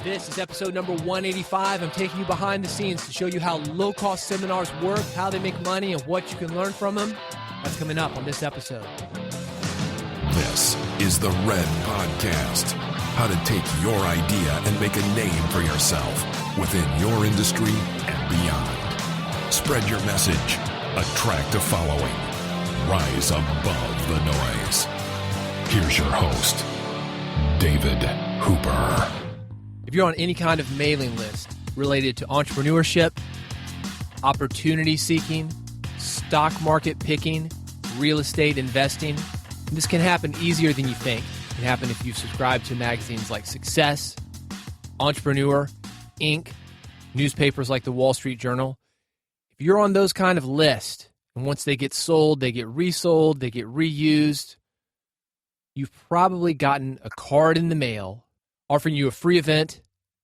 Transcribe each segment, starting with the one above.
This is episode number 185. I'm taking you behind the scenes to show you how low-cost seminars work, how they make money, and what you can learn from them. That's coming up on this episode. This is the Red Podcast. How to take your idea and make a name for yourself within your industry and beyond. Spread your message. Attract a following. Rise above the noise. Here's your host, David Hooper. If you're on any kind of mailing list related to entrepreneurship, opportunity seeking, stock market picking, real estate investing, this can happen easier than you think. It can happen if you subscribe to magazines like Success, Entrepreneur, Inc., newspapers like the Wall Street Journal. If you're on those kind of lists, and once they get sold, they get resold, they get reused, you've probably gotten a card in the mail offering you a free event,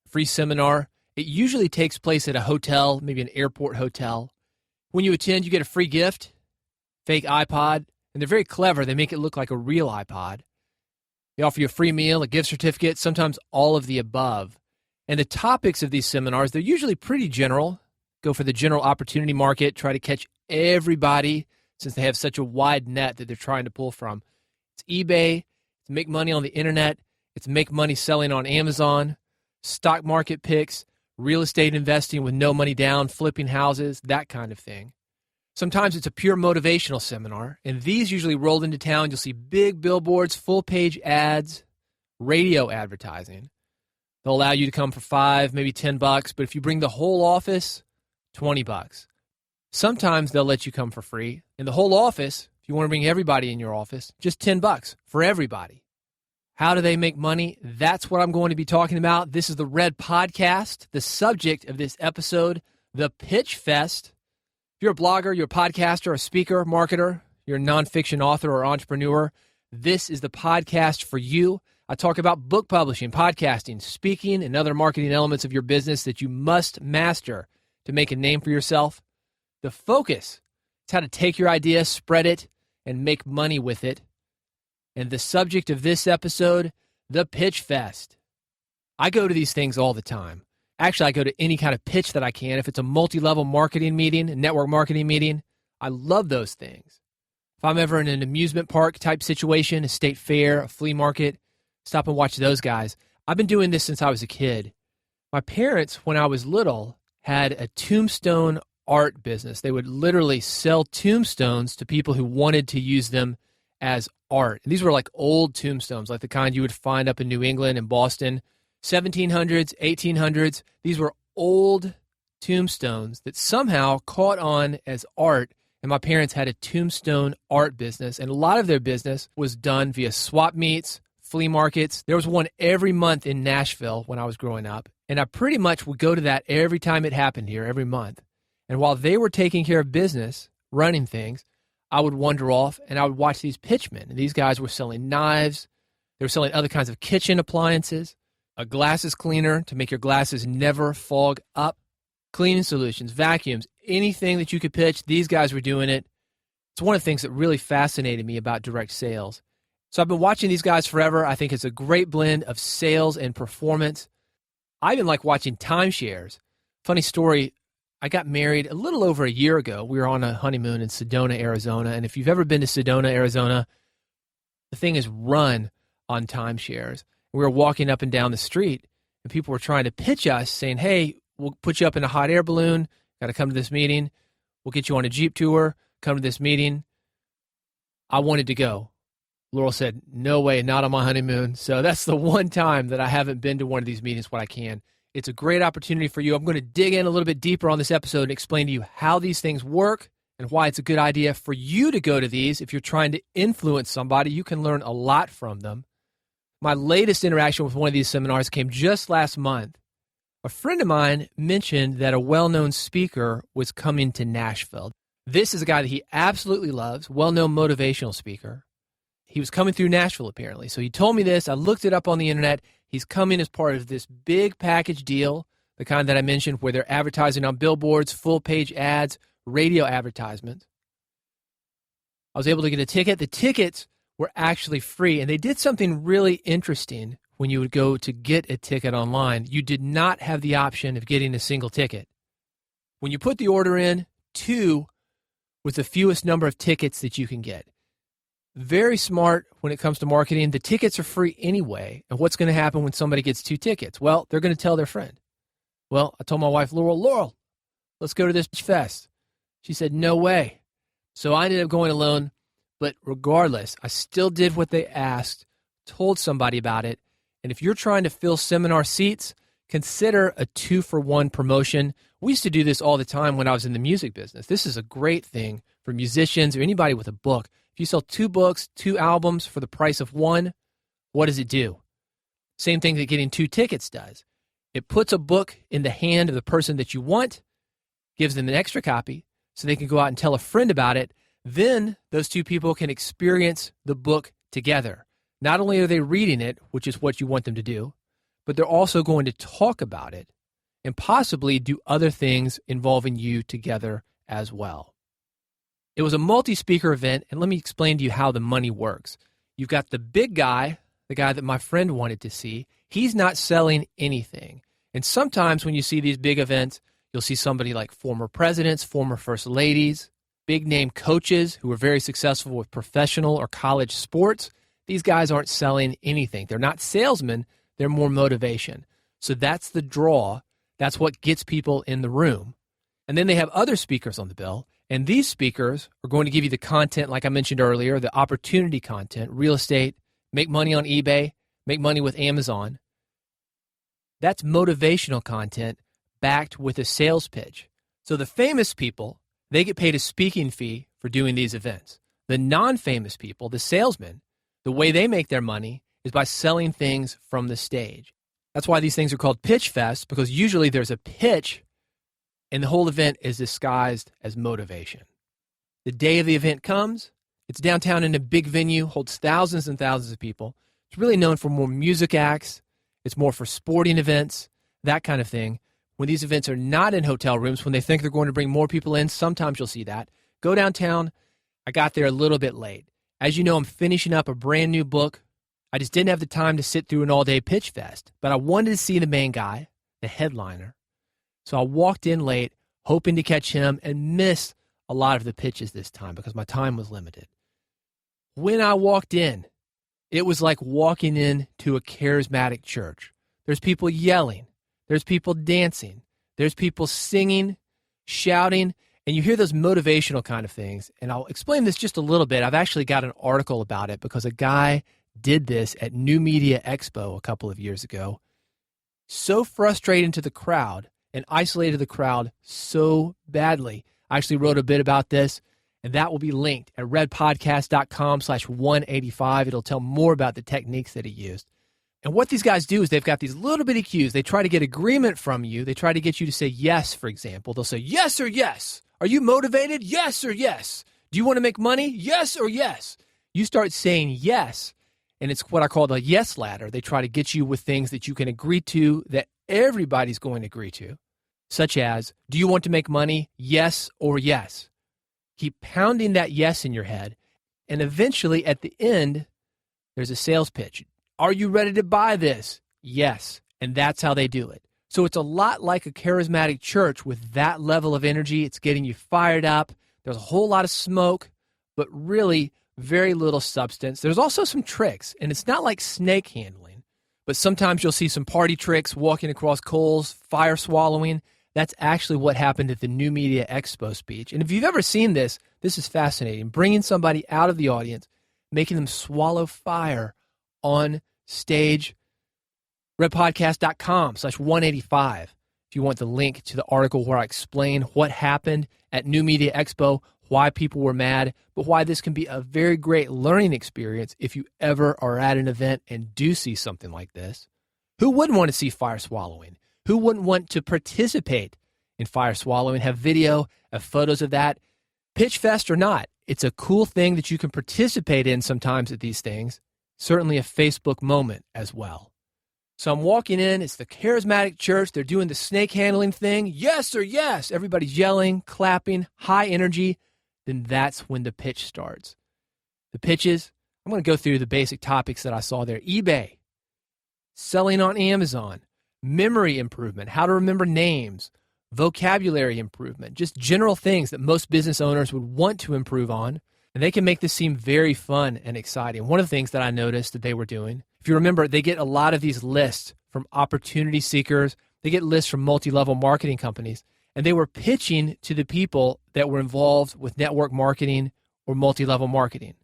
free seminar. It usually takes place at a hotel, maybe an airport hotel. When you attend, you get a free gift, fake iPod, and they're very clever. They make it look like a real iPod. They offer you a free meal, a gift certificate, sometimes all of the above. And the topics of these seminars, they're usually pretty general. Go for the general opportunity market, try to catch everybody since they have such a wide net that they're trying to pull from. It's eBay, it's make money on the internet, it's make money selling on Amazon, stock market picks, real estate investing with no money down, flipping houses, that kind of thing. Sometimes it's a pure motivational seminar, and these usually roll into town. You'll see big billboards, full-page ads, radio advertising. They'll allow you to come for $5, maybe $10, but if you bring the whole office, $20. Sometimes they'll let you come for free. In the whole office, if you want to bring everybody in your office, just $10 for everybody. How do they make money? That's what I'm going to be talking about. This is the Red Podcast. The subject of this episode, the Pitch Fest. If you're a blogger, you're a podcaster, a speaker, marketer, you're a nonfiction author or entrepreneur, this is the podcast for you. I talk about book publishing, podcasting, speaking, and other marketing elements of your business that you must master to make a name for yourself. The focus is how to take your idea, spread it, and make money with it. And the subject of this episode, the Pitch Fest. I go to these things all the time. Actually, I go to any kind of pitch that I can. If it's a multi-level marketing meeting, a network marketing meeting, I love those things. If I'm ever in an amusement park type situation, a state fair, a flea market, stop and watch those guys. I've been doing this since I was a kid. My parents, when I was little, had a tombstone art business. They would literally sell tombstones to people who wanted to use them as art. And these were like old tombstones, like the kind you would find up in New England and Boston, 1700s, 1800s. These were old tombstones that somehow caught on as art, and my parents had a tombstone art business, and a lot of their business was done via swap meets, flea markets. There was one every month in Nashville when I was growing up, and I pretty much would go to that every time it happened here, every month. And while they were taking care of business, running things, I would wander off and I would watch these pitchmen. And these guys were selling knives. They were selling other kinds of kitchen appliances, a glasses cleaner to make your glasses never fog up, cleaning solutions, vacuums, anything that you could pitch. These guys were doing it. It's one of the things that really fascinated me about direct sales. So I've been watching these guys forever. I think it's a great blend of sales and performance. I even like watching timeshares. Funny story. I got married a little over a year ago. We were on a honeymoon in Sedona, Arizona. And if you've ever been to Sedona, Arizona, the thing is run on timeshares. We were walking up and down the street, and people were trying to pitch us, saying, hey, we'll put you up in a hot air balloon. Got to come to this meeting. We'll get you on a Jeep tour. Come to this meeting. I wanted to go. Laurel said, no way, not on my honeymoon. So that's the one time that I haven't been to one of these meetings when I can. It's a great opportunity for you. I'm going to dig in a little bit deeper on this episode and explain to you how these things work and why it's a good idea for you to go to these. If you're trying to influence somebody, you can learn a lot from them. My latest interaction with one of these seminars came just last month. A friend of mine mentioned that a well-known speaker was coming to Nashville. This is a guy that he absolutely loves, well-known motivational speaker. He was coming through Nashville, apparently. So he told me this. I looked it up on the internet. He's coming as part of this big package deal, the kind that I mentioned, where they're advertising on billboards, full-page ads, radio advertisements. I was able to get a ticket. The tickets were actually free, and they did something really interesting when you would go to get a ticket online, you did not have the option of getting a single ticket. When you put the order in, 2 was the fewest number of tickets that you can get. Very smart when it comes to marketing. The tickets are free anyway. And what's going to happen when somebody gets 2 tickets? Well, they're going to tell their friend. Well, I told my wife, Laurel, let's go to this fest. She said, no way. So I ended up going alone. But regardless, I still did what they asked, told somebody about it. And if you're trying to fill seminar seats, consider a 2-for-1 promotion. We used to do this all the time when I was in the music business. This is a great thing for musicians or anybody with a book. If you sell 2 books, 2 albums for the price of 1, what does it do? Same thing that getting 2 tickets does. It puts a book in the hand of the person that you want, gives them an extra copy so they can go out and tell a friend about it. Then those 2 people can experience the book together. Not only are they reading it, which is what you want them to do, but they're also going to talk about it and possibly do other things involving you together as well. It was a multi-speaker event, and let me explain to you how the money works. You've got the big guy, the guy that my friend wanted to see. He's not selling anything. And sometimes when you see these big events, you'll see somebody like former presidents, former first ladies, big-name coaches who are very successful with professional or college sports. These guys aren't selling anything. They're not salesmen. They're more motivation. So that's the draw. That's what gets people in the room. And then they have other speakers on the bill. And these speakers are going to give you the content, like I mentioned earlier, the opportunity content, real estate, make money on eBay, make money with Amazon. That's motivational content backed with a sales pitch. So the famous people, they get paid a speaking fee for doing these events. The non-famous people, the salesmen, the way they make their money is by selling things from the stage. That's why these things are called pitch fest, because usually there's a pitch and the whole event is disguised as motivation. The day of the event comes. It's downtown in a big venue, holds thousands and thousands of people. It's really known for more music acts. It's more for sporting events, that kind of thing. When these events are not in hotel rooms, when they think they're going to bring more people in, sometimes you'll see that. Go downtown. I got there a little bit late. As you know, I'm finishing up a brand new book. I just didn't have the time to sit through an all-day pitch fest, but I wanted to see the main guy, the headliner. So I walked in late, hoping to catch him and miss a lot of the pitches this time because my time was limited. When I walked in, it was like walking into a charismatic church. There's people yelling. There's people dancing. There's people singing, shouting, and you hear those motivational kind of things. And I'll explain this just a little bit. I've actually got an article about it because a guy did this at New Media Expo a couple of years ago. So frustrating to the crowd and isolated the crowd so badly. I actually wrote a bit about this, and that will be linked at redpodcast.com/185. It'll tell more about the techniques that he used. And what these guys do is they've got these little bitty cues. They try to get agreement from you. They try to get you to say yes, for example. They'll say yes or yes. Are you motivated? Yes or yes. Do you want to make money? Yes or yes. You start saying yes, and it's what I call the yes ladder. They try to get you with things that you can agree to that everybody's going to agree to, such as, do you want to make money? Yes or yes. Keep pounding that yes in your head, and eventually at the end, there's a sales pitch. Are you ready to buy this? Yes, and that's how they do it. So it's a lot like a charismatic church with that level of energy. It's getting you fired up. There's a whole lot of smoke, but really very little substance. There's also some tricks, and it's not like snake handling, but sometimes you'll see some party tricks, walking across coals, fire swallowing. That's actually what happened at the New Media Expo speech. And if you've ever seen this, this is fascinating. Bringing somebody out of the audience, making them swallow fire on stage. redpodcast.com/185 if you want the link to the article where I explain what happened at New Media Expo, why people were mad, but why this can be a very great learning experience if you ever are at an event and do see something like this. Who wouldn't want to see fire swallowing? Who wouldn't want to participate in fire swallowing, have video, have photos of that? Pitch fest or not, it's a cool thing that you can participate in sometimes at these things. Certainly a Facebook moment as well. So I'm walking in. It's the charismatic church. They're doing the snake handling thing. Yes or yes. Everybody's yelling, clapping, high energy. Then that's when the pitch starts. The pitches, I'm going to go through the basic topics that I saw there. eBay. selling on Amazon, memory improvement, how to remember names, vocabulary improvement, just general things that most business owners would want to improve on. And they can make this seem very fun and exciting. One of the things that I noticed that they were doing, if you remember, they get a lot of these lists from opportunity seekers. They get lists from multi-level marketing companies. And they were pitching to the people that were involved with network marketing or multi-level marketing.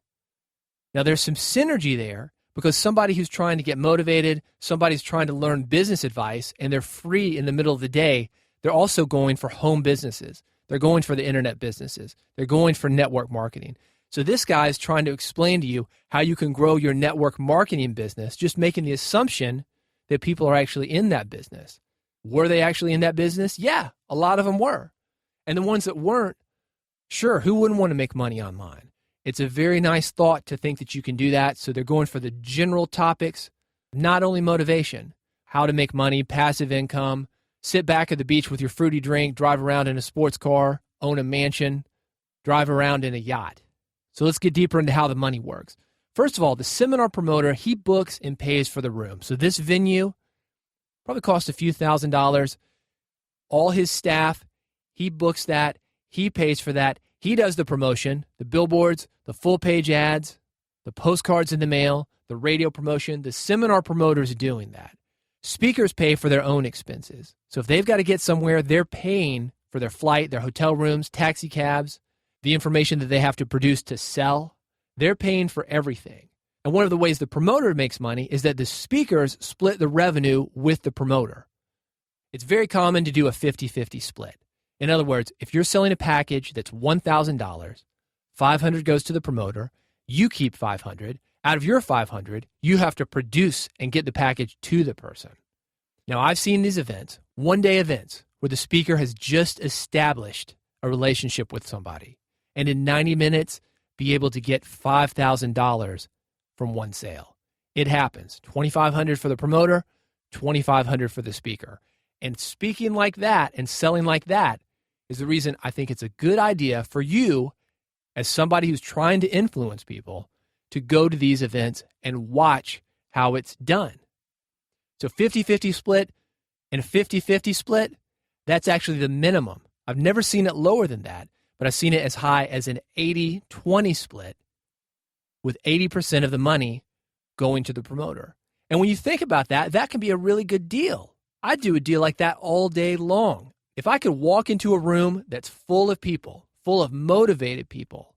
Now, there's some synergy there because somebody who's trying to get motivated, somebody's trying to learn business advice, and they're free in the middle of the day, they're also going for home businesses. They're going for the internet businesses. They're going for network marketing. So this guy is trying to explain to you how you can grow your network marketing business, just making the assumption that people are actually in that business. Were they actually in that business? Yeah, a lot of them were. And the ones that weren't, sure, who wouldn't want to make money online? It's a very nice thought to think that you can do that. So they're going for the general topics, not only motivation, how to make money, passive income, sit back at the beach with your fruity drink, drive around in a sports car, own a mansion, drive around in a yacht. So let's get deeper into how the money works. First of all, the seminar promoter, he books and pays for the room. So this venue probably costs a few $1,000s. All his staff, he books that. He pays for that. He does the promotion, the billboards, the full-page ads, the postcards in the mail, the radio promotion. The seminar promoter is doing that. Speakers pay for their own expenses. So if they've got to get somewhere, they're paying for their flight, their hotel rooms, taxi cabs, the information that they have to produce to sell. They're paying for everything. And one of the ways the promoter makes money is that the speakers split the revenue with the promoter. It's very common to do a 50-50 split. In other words, if you're selling a package that's $1,000, $500 goes to the promoter, you keep $500. Out of your $500, you have to produce and get the package to the person. Now, I've seen these events, one-day events, where the speaker has just established a relationship with somebody, and in 90 minutes, be able to get $5,000 from one sale. It happens. $2,500 for the promoter, $2,500 for the speaker. And speaking like that and selling like that is the reason I think it's a good idea for you, as somebody who's trying to influence people, to go to these events and watch how it's done. So 50-50 split and a 50-50 split, that's actually the minimum. I've never seen it lower than that, but I've seen it as high as an 80-20 split, with 80% of the money going to the promoter. And when you think about that, that can be a really good deal. I'd do a deal like that all day long. If I could walk into a room that's full of people, full of motivated people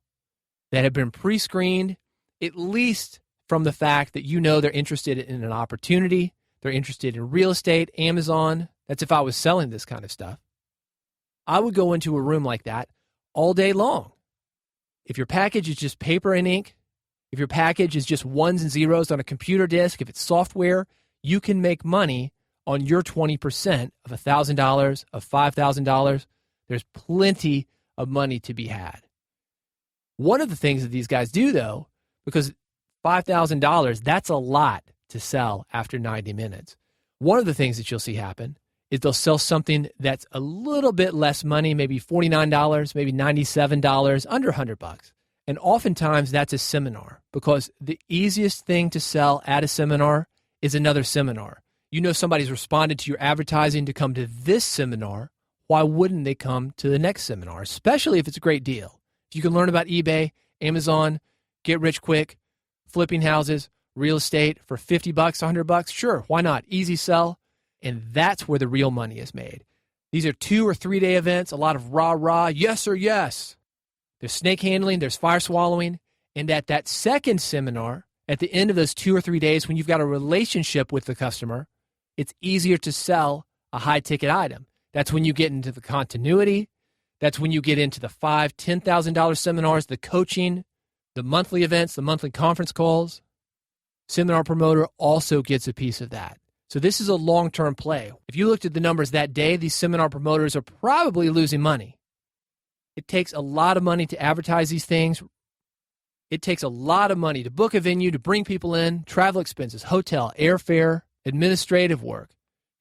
that have been pre-screened, at least from the fact that you know they're interested in an opportunity, they're interested in real estate, Amazon, that's if I was selling this kind of stuff, I would go into a room like that all day long. If your package is just paper and ink, if your package is just ones and zeros on a computer disk, if it's software, you can make money on your 20% of $1,000, of $5,000. There's plenty of money to be had. One of the things that these guys do, though, because $5,000, that's a lot to sell after 90 minutes. One of the things that you'll see happen is they'll sell something that's a little bit less money, maybe $49, maybe $97, under $100. And oftentimes that's a seminar, because the easiest thing to sell at a seminar is another seminar. You know somebody's responded to your advertising to come to this seminar. Why wouldn't they come to the next seminar, especially if it's a great deal? If you can learn about eBay, Amazon, get rich quick, flipping houses, real estate for $50, $100, sure, why not? Easy sell. And that's where the real money is made. These are 2 or 3 day events, a lot of rah-rah, yes or yes. There's snake handling, there's fire swallowing. And at that second seminar, at the end of those 2 or 3 days, when you've got a relationship with the customer, it's easier to sell a high-ticket item. That's when you get into the continuity. That's when you get into the $5,000, $10,000 seminars, the coaching, the monthly events, the monthly conference calls. Seminar promoter also gets a piece of that. So this is a long-term play. If you looked at the numbers that day, these seminar promoters are probably losing money. It takes a lot of money to advertise these things. It takes a lot of money to book a venue, to bring people in, travel expenses, hotel, airfare, administrative work.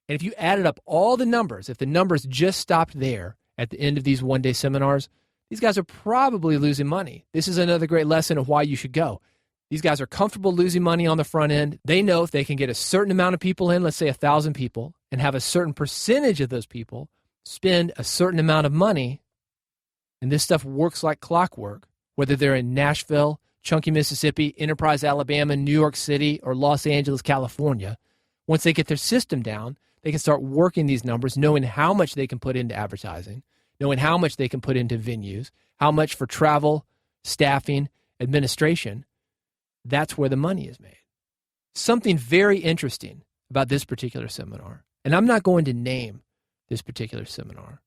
And if you added up all the numbers, if the numbers just stopped there at the end of these one-day seminars, these guys are probably losing money. This is another great lesson of why you should go. These guys are comfortable losing money on the front end. They know if they can get a certain amount of people in, let's say 1,000 people, and have a certain percentage of those people spend a certain amount of money, and this stuff works like clockwork, whether they're in Nashville, Chunky, Mississippi, Enterprise, Alabama, New York City, or Los Angeles, California. Once they get their system down, they can start working these numbers, knowing how much they can put into advertising, knowing how much they can put into venues, how much for travel, staffing, administration. That's where the money is made. Something very interesting about this particular seminar, and I'm not going to name this particular seminar.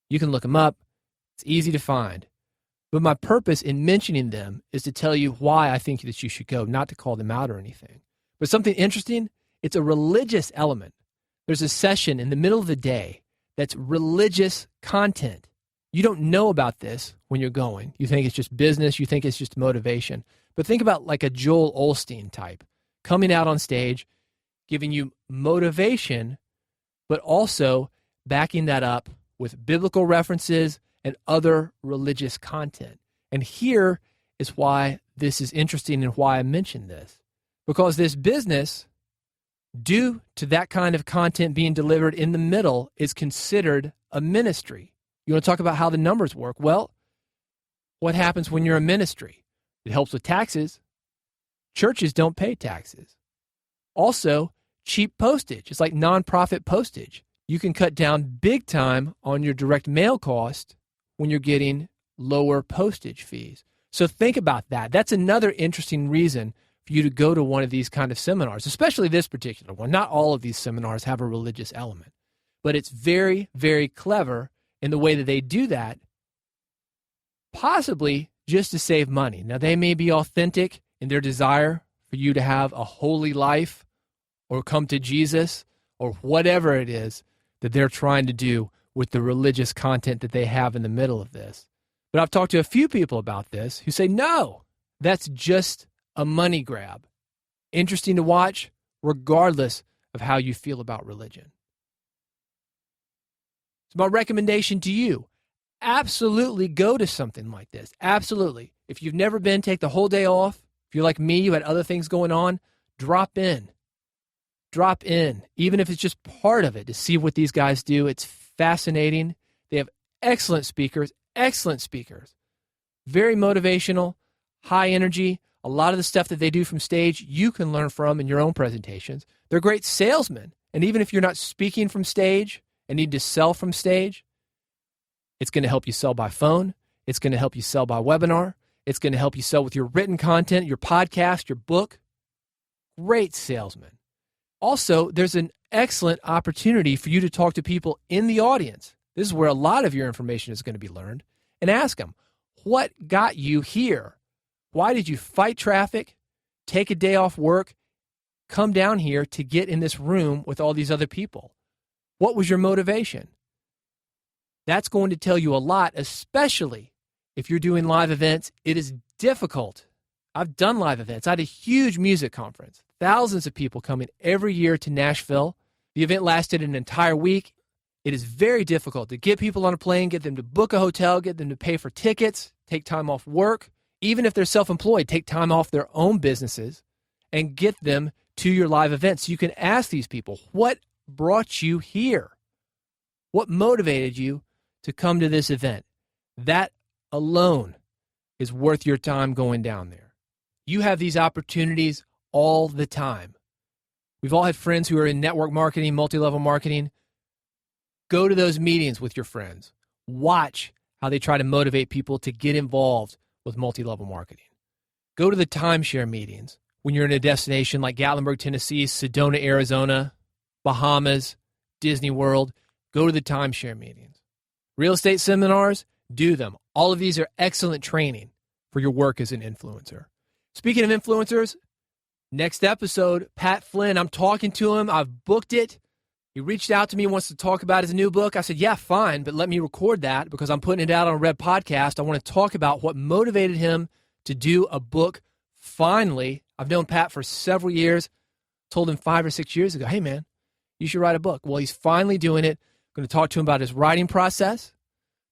You can look them up. It's easy to find. But my purpose in mentioning them is to tell you why I think that you should go, not to call them out or anything. But something interesting, it's a religious element. There's a session in the middle of the day that's religious content. You don't know about this when you're going. You think it's just business. You think it's just motivation. But think about like a Joel Osteen type coming out on stage, giving you motivation, but also backing that up with biblical references and other religious content. And here is why this is interesting and why I mentioned this. Because this business, due to that kind of content being delivered in the middle, is considered a ministry. You want to talk about how the numbers work? Well, what happens when you're a ministry? It helps with taxes. Churches don't pay taxes. Also, cheap postage. It's like nonprofit postage. You can cut down big time on your direct mail cost when you're getting lower postage fees. So think about that. That's another interesting reason for you to go to one of these kind of seminars, especially this particular one. Not all of these seminars have a religious element, but it's very, very clever in the way that they do that, possibly just to save money. Now, they may be authentic in their desire for you to have a holy life or come to Jesus or whatever it is that they're trying to do with the religious content that they have in the middle of this. But I've talked to a few people about this who say, no, that's just a money grab. Interesting to watch, regardless of how you feel about religion. So my recommendation to you, absolutely go to something like this. Absolutely. If you've never been, take the whole day off. If you're like me, you had other things going on, drop in. Drop in, even if it's just part of it, to see what these guys do. It's fascinating. They have excellent speakers. Very motivational, high energy. A lot of the stuff that they do from stage, you can learn from in your own presentations. They're great salesmen. And even if you're not speaking from stage and need to sell from stage, it's going to help you sell by phone. It's going to help you sell by webinar. It's going to help you sell with your written content, your podcast, your book. Great salesmen. Also, there's an excellent opportunity for you to talk to people in the audience. This is where a lot of your information is going to be learned. And ask them, what got you here? Why did you fight traffic, take a day off work, come down here to get in this room with all these other people? What was your motivation? That's going to tell you a lot, especially if you're doing live events. It is difficult. I've done live events. I had a huge music conference. Thousands of people coming every year to Nashville. The event lasted an entire week. It is very difficult to get people on a plane, get them to book a hotel, get them to pay for tickets, take time off work. Even if they're self-employed, take time off their own businesses and get them to your live events. You can ask these people, what brought you here? What motivated you to come to this event? That alone is worth your time going down there. You have these opportunities all the time. We've all had friends who are in network marketing, multi-level marketing. Go to those meetings with your friends. Watch how they try to motivate people to get involved with multi-level marketing. Go to the timeshare meetings when you're in a destination like Gatlinburg, Tennessee, Sedona, Arizona, Bahamas, Disney World. Go to the timeshare meetings. Real estate seminars, do them. All of these are excellent training for your work as an influencer. Speaking of influencers, next episode, Pat Flynn, I'm talking to him. I've booked it. He reached out to me, wants to talk about his new book. I said, yeah, fine, but let me record that because I'm putting it out on a Red Podcast. I want to talk about what motivated him to do a book finally. I've known Pat for several years. Told him 5 or 6 years ago, hey, man, you should write a book. Well, he's finally doing it. I'm going to talk to him about his writing process.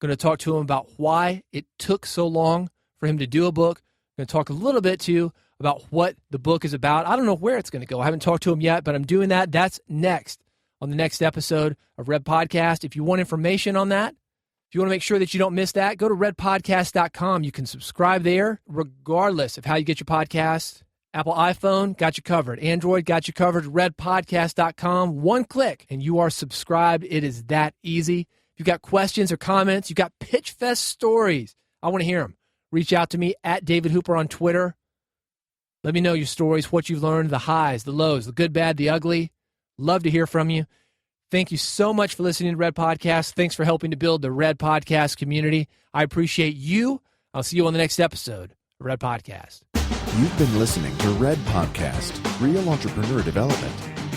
I'm going to talk to him about why it took so long for him to do a book. I'm going to talk a little bit, too, about what the book is about. I don't know where it's going to go. I haven't talked to him yet, but I'm doing that. That's next on the next episode of Red Podcast. If you want information on that, if you want to make sure that you don't miss that, go to redpodcast.com. You can subscribe there regardless of how you get your podcasts. Apple iPhone, got you covered. Android, got you covered. Redpodcast.com. One click, and you are subscribed. It is that easy. If you've got questions or comments, you've got Pitch Fest stories, I want to hear them. Reach out to me at David Hooper on Twitter. Let me know your stories, what you've learned, the highs, the lows, the good, bad, the ugly. Love to hear from you. Thank you so much for listening to Red Podcast. Thanks for helping to build the Red Podcast community. I appreciate you. I'll see you on the next episode of Red Podcast. You've been listening to Red Podcast, Real Entrepreneur Development.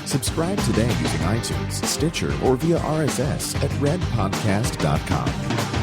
Subscribe today using iTunes, Stitcher, or via RSS at redpodcast.com.